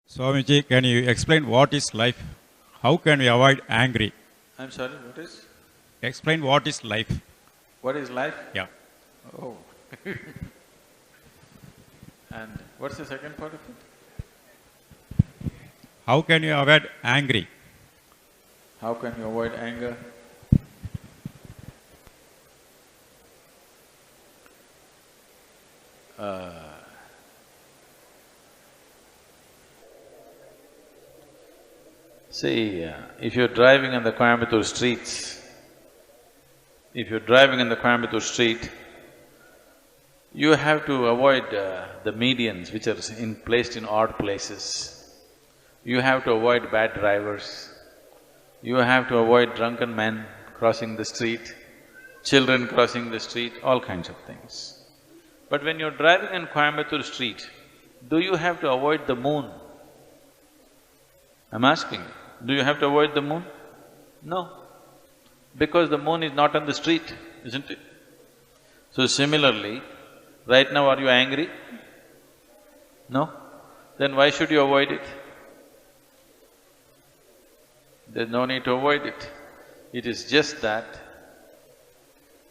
Swamiji, can you explain what is life? How can we avoid angry? I'm sorry, what is? Explain what is life. What is life? Yeah. Oh. And what's the second part of it? How can you avoid angry? How can you avoid anger? See, if you're driving on the Coimbatore streets, you have to avoid the medians which are placed in odd places. You have to avoid bad drivers. You have to avoid drunken men crossing the street, children crossing the street, all kinds of things. But when you're driving in Coimbatore street, do you have to avoid the moon? I'm asking you, do you have to avoid the moon? No, because the moon is not on the street, isn't it? So similarly, right now are you angry? No? Then why should you avoid it? There's no need to avoid it. It is just that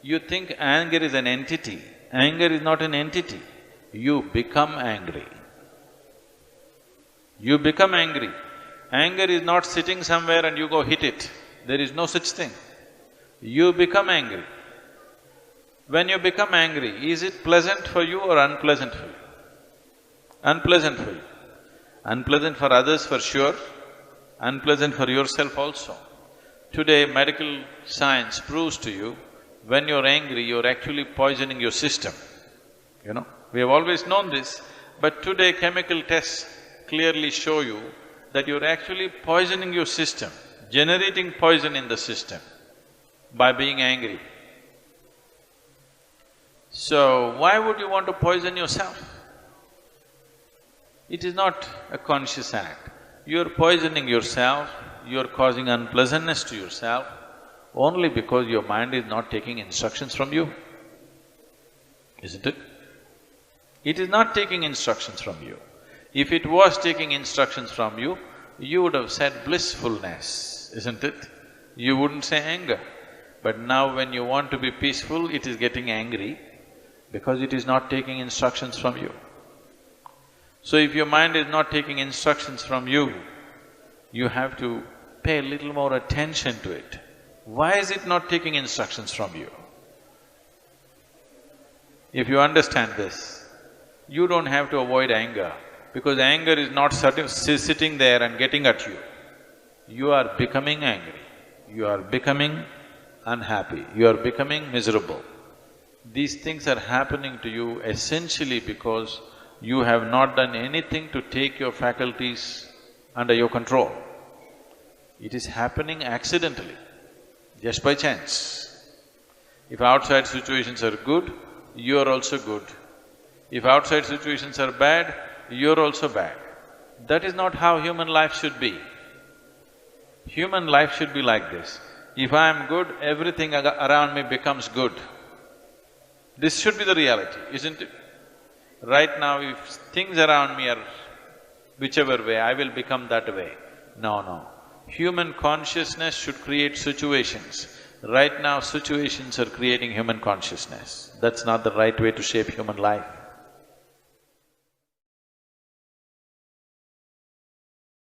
you think anger is an entity. Anger is not an entity. You become angry. You become angry. Anger is not sitting somewhere and you go hit it. There is no such thing. You become angry. When you become angry, is it pleasant for you or unpleasant for you? Unpleasant for you. Unpleasant for others for sure, unpleasant for yourself also. Today, medical science proves to you, when you're angry, you're actually poisoning your system, you know. We have always known this, but today chemical tests clearly show you that you're actually poisoning your system, generating poison in the system by being angry. So, why would you want to poison yourself? It is not a conscious act. You're poisoning yourself, you're causing unpleasantness to yourself only because your mind is not taking instructions from you, isn't it? It is not taking instructions from you. If it was taking instructions from you, you would have said blissfulness, isn't it? You wouldn't say anger. But now when you want to be peaceful, it is getting angry because it is not taking instructions from you. So if your mind is not taking instructions from you, you have to pay a little more attention to it. Why is it not taking instructions from you? If you understand this, you don't have to avoid anger, because anger is not sitting there and getting at you. You are becoming angry, you are becoming unhappy, you are becoming miserable. These things are happening to you essentially because you have not done anything to take your faculties under your control. It is happening accidentally, just by chance. If outside situations are good, you are also good. If outside situations are bad, you're also bad. That is not how human life should be. Human life should be like this. If I am good, everything around me becomes good. This should be the reality, isn't it? Right now, if things around me are whichever way, I will become that way. No. Human consciousness should create situations. Right now, situations are creating human consciousness. That's not the right way to shape human life.